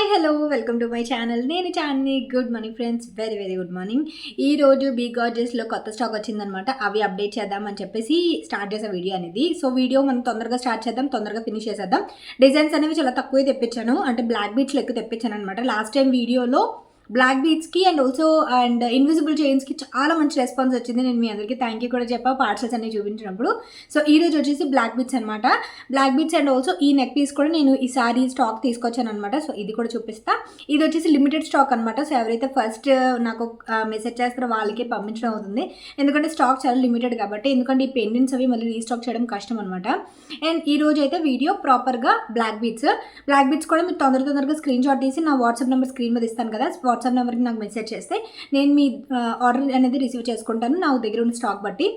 Hi hello welcome to my channel. నేను Chandini. Good morning friends, very very good morning. ఈరోజు big గార్జెస్లో కొత్త stock వచ్చిందనమాట. అవి అప్డేట్ చేద్దామని చెప్పేసి స్టార్ట్ చేసే వీడియో అనేది. సో వీడియో మనం తొందరగా స్టార్ట్ చేద్దాం, తొందరగా ఫినిష్ చేసేద్దాం. డిజైన్స్ అనేవి చాలా తక్కువే తెప్పించాను, అంటే బ్లాక్ బీట్స్లో ఎక్కువ తెప్పించాను అనమాట. లాస్ట్ టైం వీడియోలో బ్లాక్ బీట్స్కి అండ్ ఇన్విజిబుల్ చైన్స్కి చాలా మంచి రెస్పాన్స్ వచ్చింది. నేను మీ అందరికీ థ్యాంక్ యూ కూడా చెప్పా పార్సల్స్ అన్ని చూపించినప్పుడు. సో ఈ రోజు వచ్చేసి బ్లాక్ బీట్స్ అనమాట. బ్లాక్ బీట్స్ అండ్ ఆల్సో ఈ నెక్ పీస్ కూడా నేను ఈసారి స్టాక్ తీసుకొచ్చాను అనమాట. సో ఇది కూడా చూపిస్తా. ఇది వచ్చేసి లిమిటెడ్ స్టాక్ అనమాట. సో ఎవరైతే ఫస్ట్ నాకు మెసేజ్ చేస్తారో వాళ్ళకే పంపించడం అవుతుంది, ఎందుకంటే స్టాక్ చాలా లిమిటెడ్ కాబట్టి. ఎందుకంటే ఈ పెండెంట్స్ అవి మళ్ళీ రీస్టాక్ చేయడం కష్టం అనమాట. అండ్ ఈ రోజు అయితే వీడియో ప్రాపర్గా బ్లాక్ బీట్స్ కూడా మీరు తొందరగా స్క్రీన్ షాట్ తీసి నా వాట్సాప్ నెంబర్ స్క్రీన్ మీద ఇస్తాను కదా, వాట్సాప్ నెంబర్కి నాకు మెసేజ్ చేస్తే నేను మీ ఆర్డర్ అనేది రిసీవ్ చేసుకుంటాను నా దగ్గర ఉన్న స్టాక్ బట్టి.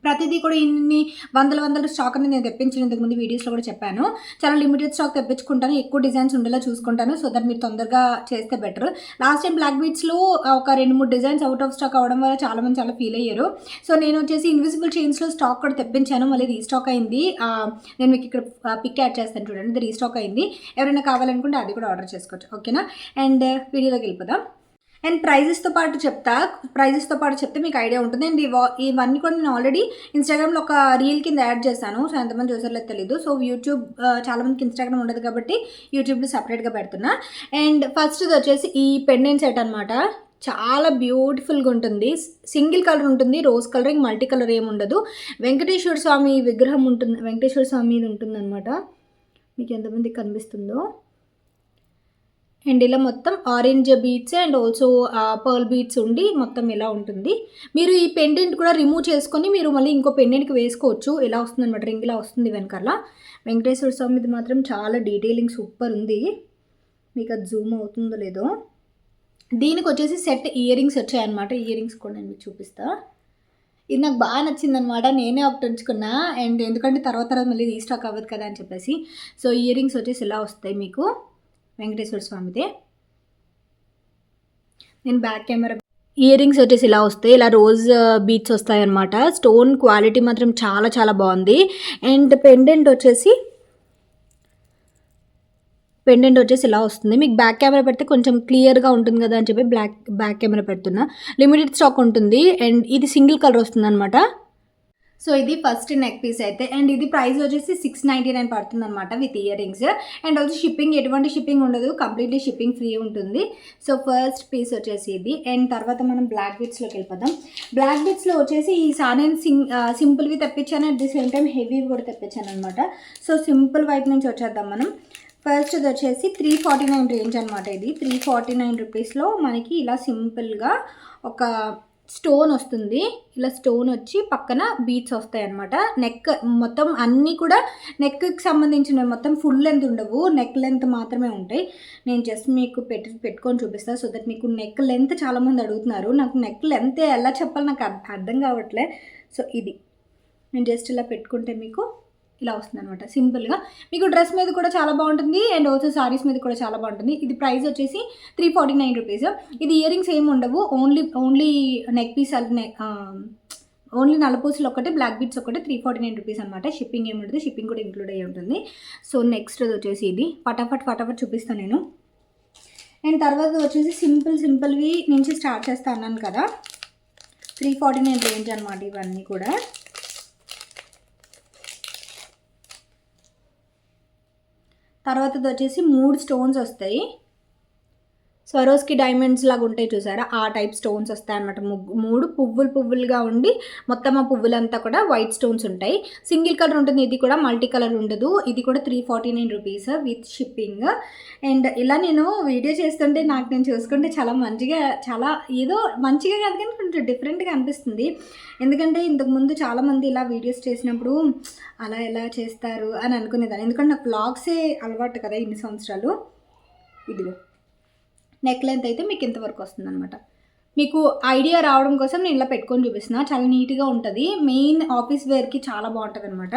ప్రతిదీ కూడా ఇన్ని వందల స్టాక్ అనేది నేను తెప్పించిన ఇంతకుముందు వీడియోస్లో కూడా చెప్పాను. చాలా లిమిటెడ్ స్టాక్ తెప్పించుకుంటాను, ఎక్కువ డిజైన్స్ ఉండేలా చూసుకుంటాను, సో దట్ మీరు తొందరగా చేస్తే బెటర్. లాస్ట్ టైం బ్లాక్ బీట్స్లో ఒక 2-3 డిజైన్స్ అవుట్ ఆఫ్ స్టాక్ అవడం వల్ల చాలామంది చాలా ఫీల్ అయ్యారు. సో నేను వచ్చేసి ఇన్విజిబుల్ చైన్స్లో స్టాక్ కూడా తెప్పించాను, మళ్ళీ రీస్టాక్ అయింది. నేను మీకు ఇక్కడ పిక్ యాడ్ చేస్తాను చూడండి, ఇది రీస్టాక్ అయింది. ఎవరైనా కావాలనుకుంటే అది కూడా ఆర్డర్ చేసుకోవచ్చు, ఓకేనా. అండ్ వీడియోలోకి వెళ్ళిపోదాం. అండ్ ప్రైజెస్తో పాటు చెప్తే మీకు ఐడియా ఉంటుంది. అండ్ ఇవన్నీ కూడా నేను ఆల్రెడీ ఇన్స్టాగ్రామ్లో ఒక రీల్ కింద యాడ్ చేశాను. సో ఎంతమంది చూసారో తెలీదు. సో యూట్యూబ్ చాలామందికి ఇన్స్టాగ్రామ్ ఉండదు కాబట్టి యూట్యూబ్లో సపరేట్గా పెడుతున్నా. అండ్ ఫస్ట్ వచ్చేసి ఈ పెండెంట్ సెట్ అనమాట. చాలా బ్యూటిఫుల్గా ఉంటుంది, సింగిల్ కలర్ ఉంటుంది, రోజ్ కలర్, మల్టీ కలర్ ఏమి ఉండదు. వెంకటేశ్వర స్వామి విగ్రహం ఉంటుంది, వెంకటేశ్వర స్వామి ఉంటుంది అనమాట. మీకు ఎంతమందికి కనిపిస్తుందో. అండ్ ఇలా మొత్తం orange beads and also pearl beads ఉండి మొత్తం ఇలా ఉంటుంది. మీరు ఈ పెండెంట్ కూడా రిమూవ్ చేసుకొని మీరు మళ్ళీ ఇంకో పెండెంట్కి వేసుకోవచ్చు. ఇలా వస్తుంది అనమాట, రింగ్ ఇలా వస్తుంది వెనకాల. వెంకటేశ్వర స్వామిది మాత్రం చాలా డీటెయిలింగ్ సూపర్ ఉంది, మీకు అది జూమ్ అవుతుందో లేదో. దీనికి వచ్చేసి సెట్ ఇయర్ రింగ్స్ వచ్చాయన్నమాట. ఇయర్ రింగ్స్ కూడా నేను మీకు చూపిస్తా. ఇది నాకు బాగా నచ్చిందనమాట, నేనే ఒకటి ఉంచుకున్నా. అండ్ ఎందుకంటే తర్వాత మళ్ళీ రీస్టాక్ అవ్వదు కదా అని చెప్పేసి. సో ఇయర్ రింగ్స్ వచ్చేసి ఇలా వస్తాయి మీకు, వెంకటేశ్వర స్వామిదే. నేను బ్యాక్ కెమెరా. ఇయర్ రింగ్స్ వచ్చేసి ఇలా వస్తాయి, ఇలా రోజ్ బీట్స్ వస్తాయి అన్నమాట. స్టోన్ క్వాలిటీ మాత్రం చాలా చాలా బాగుంది. అండ్ పెండెంట్ వచ్చేసి ఇలా వస్తుంది. మీకు బ్యాక్ కెమెరా పెడితే కొంచెం క్లియర్గా ఉంటుంది కదా అని చెప్పి బ్యాక్ కెమెరా పెడుతున్నా. లిమిటెడ్ స్టాక్ ఉంటుంది అండ్ ఇది సింగిల్ కలర్ వస్తుంది అనమాట. సో ఇది ఫస్ట్ నెక్ పీస్ అయితే. అండ్ ఇది ప్రైస్ వచ్చేసి 699 పడుతుంది అనమాట with ear rings. And also shipping, ఎటువంటి షిప్పింగ్ ఉండదు, కంప్లీట్లీ షిప్పింగ్ ఫ్రీ ఉంటుంది. సో ఫస్ట్ పీస్ వచ్చేసి ఇది. అండ్ తర్వాత మనం బ్లాక్ బీట్స్లోకి వెళ్ళిపోదాం. బ్లాక్ బీట్స్లో వచ్చేసి ఈసారి నేను సింపుల్వి తెప్పించాను, at the same time heavy కూడా తెప్పించాను అనమాట. సో సింపుల్ వైపు నుంచి వచ్చేద్దాం మనం. ఫస్ట్ ఇది వచ్చేసి 349 రేంజ్ అనమాట. ఇది 349 రూపీస్లో మనకి ఇలా సింపుల్గా ఒక స్టోన్ వస్తుంది. ఇలా స్టోన్ వచ్చి పక్కన బీట్స్ వస్తాయి అన్నమాట. నెక్ మొత్తం అన్నీ కూడా నెక్కి సంబంధించిన మొత్తం ఫుల్ లెంత్ ఉండవు, నెక్ లెంత్ మాత్రమే ఉంటాయి. నేను జస్ట్ మీకు పెట్టుకొని చూపిస్తాను, సో దట్ మీకు నెక్ లెంత్ చాలామంది అడుగుతున్నారు. నాకు నెక్ లెంత్ ఎలా చెప్పాలి నాకు అర్థం కావట్లే. సో ఇది నేను జస్ట్ ఇలా పెట్టుకుంటే మీకు ఇలా వస్తుంది అనమాట. సింపుల్గా మీకు డ్రెస్ మీద కూడా చాలా బాగుంటుంది అండ్ ఆల్సో సారీస్ మీద కూడా చాలా బాగుంటుంది. ఇది ప్రైస్ వచ్చేసి 349 రూపీస్. ఇది ఇయర్ రింగ్స్ ఏమి ఉండవు, ఓన్లీ నెక్ పీస్, ఓన్లీ నల్లపూసలు ఒకటి, బ్లాక్ బీట్స్ ఒకటి, 349 రూపీస్ అనమాట. షిప్పింగ్ ఏమి ఉంటుంది, షిప్పింగ్ కూడా ఇంక్లూడ్ అయ్యి ఉంటుంది. సో నెక్స్ట్ వచ్చేసి ఇది ఫటాఫట్ చూపిస్తాను నేను. అండ్ తర్వాత వచ్చేసి సింపుల్వి నుంచి స్టార్ట్ చేస్తా అన్నాను కదా, 349 రేంజ్ అనమాట ఇవన్నీ కూడా. తర్వాత వచ్చేసి 3 స్టోన్స్ వస్తాయి, స్వరోస్కి డైమండ్స్ లాగా ఉంటాయి చూసారా, ఆ టైప్ స్టోన్స్ వస్తాయి అనమాట. 3 పువ్వులుగా ఉండి మొత్తం ఆ పువ్వులంతా కూడా వైట్ స్టోన్స్ ఉంటాయి. సింగిల్ కలర్ ఉంటుంది, ఇది కూడా మల్టీ కలర్ ఉండదు. ఇది కూడా 349 రూపీస్ విత్ షిప్పింగ్. అండ్ ఇలా నేను వీడియో చేస్తుంటే నాకు నేను చూసుకుంటే చాలా మంచిగా, చాలా ఏదో మంచిగా కాదు కానీ కొంచెం డిఫరెంట్గా అనిపిస్తుంది. ఎందుకంటే ఇంతకుముందు చాలామంది ఇలా వీడియోస్ చేసినప్పుడు అలా ఎలా చేస్తారు అని అనుకునేదాన్ని, ఎందుకంటే నాకు వ్లాగ్సే అలవాటు కదా ఇన్ని సంవత్సరాలు. ఇదిగో నెక్ లెంత్ అయితే మీకు ఇంతవరకు వస్తుంది అనమాట. మీకు ఐడియా రావడం కోసం నేను ఇలా పెట్టుకొని చూపిస్తున్నా, చాలా నీట్గా ఉంటుంది. మెయిన్ ఆఫీస్ వేర్కి చాలా బాగుంటుంది అనమాట.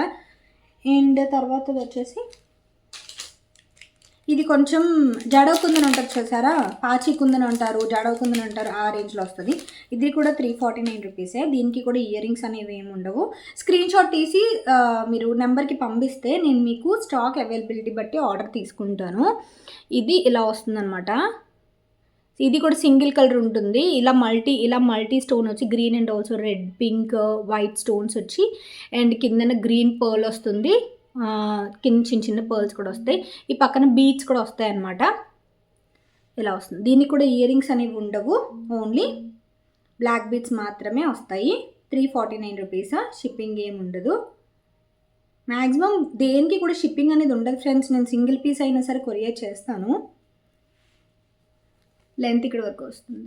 అండ్ తర్వాత వచ్చేసి ఇది కొంచెం జడవ కుందన్ అంటారు చూసారా, పాచి కుందన్ అంటారు, జడవ కుందన్ అంటారు, ఆ రేంజ్లో వస్తుంది. ఇది కూడా 349 రూపీసే. దీనికి కూడా ఇయర్ రింగ్స్ అనేవి ఏమి ఉండవు. స్క్రీన్ షాట్ తీసి మీరు నెంబర్కి పంపిస్తే నేను మీకు స్టాక్ అవైలబిలిటీ బట్టి ఆర్డర్ తీసుకుంటాను. ఇది ఇలా వస్తుందన్నమాట. ఇది కూడా సింగిల్ కలర్ ఉంటుంది. ఇలా మల్టీ స్టోన్ వచ్చి green and also red, pink, white stones వచ్చి అండ్ కిందన గ్రీన్ పర్ల్ వస్తుంది. కింద చిన్న చిన్న పర్ల్స్ కూడా వస్తాయి. ఈ పక్కన బీడ్స్ కూడా వస్తాయి అన్నమాట. ఇలా వస్తుంది. దీనికి కూడా ఇయర్ రింగ్స్ అనేవి ఉండవు, ఓన్లీ బ్లాక్ బీడ్స్ మాత్రమే వస్తాయి. 349 రూపీస్. షిప్పింగ్ ఏమి ఉండదు. మ్యాక్సిమం దేనికి కూడా షిప్పింగ్ అనేది ఉండదు ఫ్రెండ్స్. నేను సింగిల్ పీస్ అయినా సరే కొరియర్ చేస్తాను. లెంత్ ఇక్కడ వరకు వస్తుంది.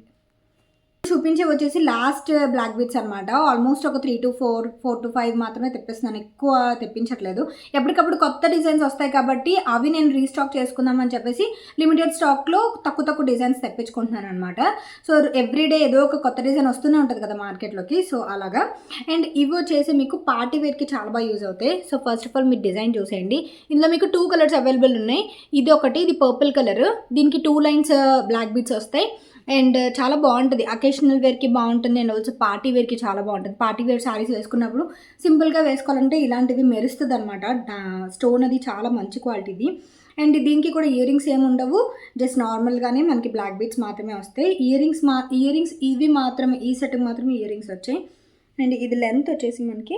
చూపించే వచ్చేసి లాస్ట్ బ్లాక్ బీడ్స్ అనమాట. ఆల్మోస్ట్ ఒక 3 to 4 to 5 మాత్రమే తెప్పిస్తున్నాను, ఎక్కువ తెప్పించట్లేదు. ఎప్పటికప్పుడు కొత్త డిజైన్స్ వస్తాయి కాబట్టి అవి నేను రీస్టాక్ చేసుకుందామని చెప్పేసి లిమిటెడ్ స్టాక్లో తక్కువ డిజైన్స్ తెప్పించుకుంటున్నాను అనమాట. సో ఎవ్రీడే ఏదో ఒక కొత్త డిజైన్ వస్తూనే ఉంటుంది కదా మార్కెట్లోకి, సో అలాగా. అండ్ ఇవి వచ్చేసి మీకు పార్టీ వేర్కి చాలా బాగా యూజ్ అవుతాయి. సో ఫస్ట్ ఆఫ్ ఆల్ మీరు డిజైన్ చూసేయండి. ఇందులో మీకు 2 కలర్స్ అవైలబుల్ ఉన్నాయి. ఇది ఒకటి, ఇది పర్పుల్ కలర్. దీనికి 2 లైన్స్ బ్లాక్ బీడ్స్ వస్తాయి అండ్ చాలా బాగుంటుంది. అకేషనల్ వేర్కి బాగుంటుంది అండ్ ఆల్సో పార్టీ వేర్కి చాలా బాగుంటుంది. పార్టీ వేర్ శారీస్ వేసుకున్నప్పుడు సింపుల్గా వేసుకోవాలంటే ఇలాంటివి మెరుస్తుంది అనమాట. స్టోన్ అది చాలా మంచి క్వాలిటీది. అండ్ దీనికి కూడా ఇయర్ రింగ్స్ ఏమి ఉండవు, జస్ట్ నార్మల్గానే మనకి బ్లాక్ బీడ్స్ మాత్రమే వస్తాయి. ఇయర్ రింగ్స్ ఇవి మాత్రమే, ఈ సెట్కి మాత్రమే ఇయర్ రింగ్స్ వచ్చాయి. అండ్ ఇది లెంత్ వచ్చేసి మనకి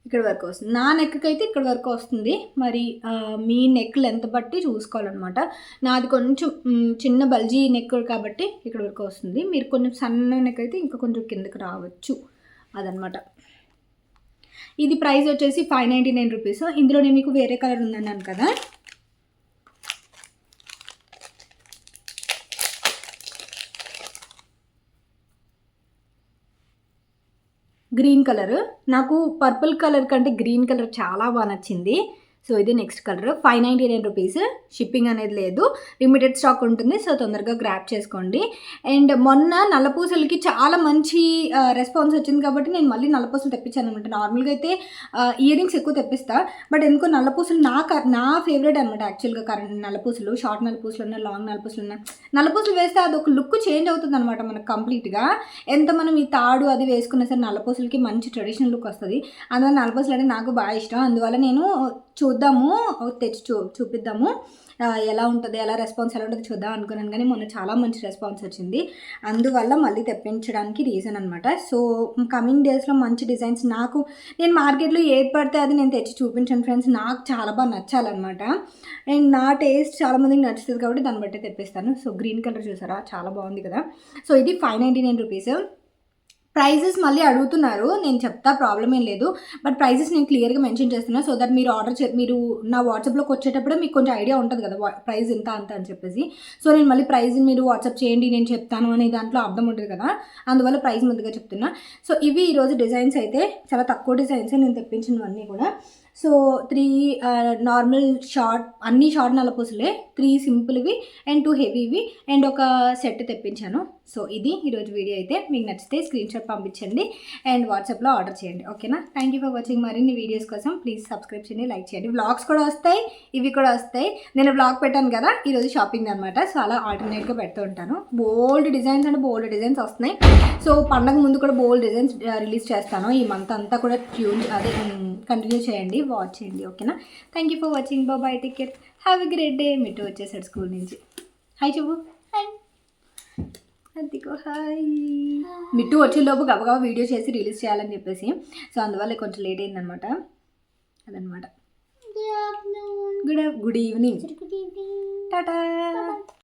ఇక్కడ వరకు వస్తుంది. నా నెక్కి అయితే ఇక్కడ వరకు వస్తుంది. మరి మీ నెక్ లెంత్ బట్టి చూసుకోవాలన్నమాట. నాది కొంచెం చిన్న బల్జీ నెక్ కాబట్టి ఇక్కడ వరకు వస్తుంది. మీరు కొంచెం సన్న నెక్ అయితే ఇంకా కొంచెం కిందకి రావచ్చు, అదనమాట. ఇది ప్రైస్ వచ్చేసి 599 రూపీస్. ఇందులోనే మీకు వేరే కలర్ ఉందన్నాను కదా, గ్రీన్ కలర్. నాకు పర్పుల్ కలర్ కంటే గ్రీన్ కలర్ చాలా బాగా నచ్చింది. సో ఇది నెక్స్ట్ కలర్. 599 రూపీస్. షిప్పింగ్ అనేది లేదు, లిమిటెడ్ స్టాక్ ఉంటుంది. సో తొందరగా గ్రాప్ చేసుకోండి. అండ్ మొన్న నల్లపూసలకి చాలా మంచి రెస్పాన్స్ వచ్చింది కాబట్టి నేను మళ్ళీ నల్లపూసలు తెప్పించాను అనమాట. నార్మల్గా అయితే ఇయర్ రింగ్స్ ఎక్కువ తెప్పిస్తా, బట్ ఎందుకో నల్లపూసలు నా ఫేవరెట్ అనమాట. యాక్చువల్గా నల్లపూసలు, షార్ట్ నల్లపూసలు ఉన్నా, లాంగ్ నల్లపూసలు ఉన్నా, నల్లపూసలు వేస్తే అదొక లుక్ చేంజ్ అవుతుంది అనమాట మనకు కంప్లీట్గా. ఎంత మనం ఈ తాడు అది వేసుకున్నా సరే నల్లపూసలకి మంచి ట్రెడిషనల్ లుక్ వస్తుంది. అందువల్ల నల్లపూసలు అంటే నాకు బాగా ఇష్టం. అందువల్ల నేను చూద్దాము, తెచ్చి చూపిద్దాము ఎలా ఉంటుంది, ఎలా రెస్పాన్స్ ఎలా ఉంటుంది చూద్దాం అనుకున్నాను. కానీ మొన్న చాలా మంచి రెస్పాన్స్ వచ్చింది, అందువల్ల మళ్ళీ తెప్పించడానికి రీజన్ అనమాట. సో కమింగ్ డేస్లో మంచి డిజైన్స్ నేను మార్కెట్లో ఏది పడితే అది నేను తెచ్చి చూపించాను ఫ్రెండ్స్. నాకు చాలా బాగా నచ్చాలన్నమాట. అండ్ నా టేస్ట్ చాలామందికి నచ్చుతుంది కాబట్టి దాన్ని బట్టి తెప్పిస్తాను. సో గ్రీన్ కలర్ చూసారా, చాలా బాగుంది కదా. సో ఇది 599 రూపీస్. ప్రైజెస్ మళ్ళీ అడుగుతున్నారు, నేను చెప్తా, ప్రాబ్లం ఏం లేదు. బట్ ప్రైజెస్ నేను క్లియర్గా మెన్షన్ చేస్తున్నా, సో దట్ మీరు మీరు నా వాట్సాప్లోకి వచ్చేటప్పుడు మీకు కొంచెం ఐడియా ఉంటుంది కదా ప్రైస్ ఇంత అంత అని చెప్పేసి. సో నేను మళ్ళీ ప్రైజ్ మీరు వాట్సాప్ చేయండి నేను చెప్తాను అనే దాంట్లో అర్థం ఉంటుంది కదా, అందువల్ల ప్రైస్ ముందుగా చెప్తున్నా. సో ఇవి ఈరోజు డిజైన్స్ అయితే చాలా తక్కువ డిజైన్సే నేను తెప్పించినవన్నీ కూడా. సో 3 నార్మల్ అన్ని షార్ట్ నల్లపూసలే, 3 సింపుల్వి అండ్ 2 హెవీవి అండ్ ఒక సెట్ తెప్పించాను. సో ఇది ఈరోజు వీడియో అయితే. మీకు నచ్చితే స్క్రీన్ షాట్ పంపించండి అండ్ వాట్సాప్లో ఆర్డర్ చేయండి, ఓకేనా. Thank you for watching. మరిన్ని వీడియోస్ కోసం ప్లీజ్ సబ్స్క్రైబ్ చేయండి, లైక్ చేయండి. వ్లాగ్స్ కూడా వస్తాయి, ఇవి కూడా వస్తాయి. నేను వ్లాగ్ పెట్టాను కదా ఈరోజు షాపింగ్ అనమాట. సో అలా ఆల్టర్నేట్గా పెడుతూ ఉంటాను. బోల్డ్ డిజైన్స్ వస్తున్నాయి. సో పండగ ముందు కూడా బోల్డ్ డిజైన్స్ రిలీజ్ చేస్తాను. ఈ మంత్ అంతా కూడా కంటిన్యూ చేయండి, వాచ్ చేయండి, ఓకేనా. Thank you for watching. Bye, take care, have a great day. Mittu వచ్చేసాడు స్కూల్ నుంచి. హాయ్ చెప్పు. హాయ్ అదిగో హాయ్. మిట్టు వచ్చేలోపు గబగబా వీడియో చేసి రిలీజ్ చేయాలని చెప్పేసి, సో అందువల్ల కొంచెం లేట్ అయిందనమాట. అదనమాట. Good evening, Tata.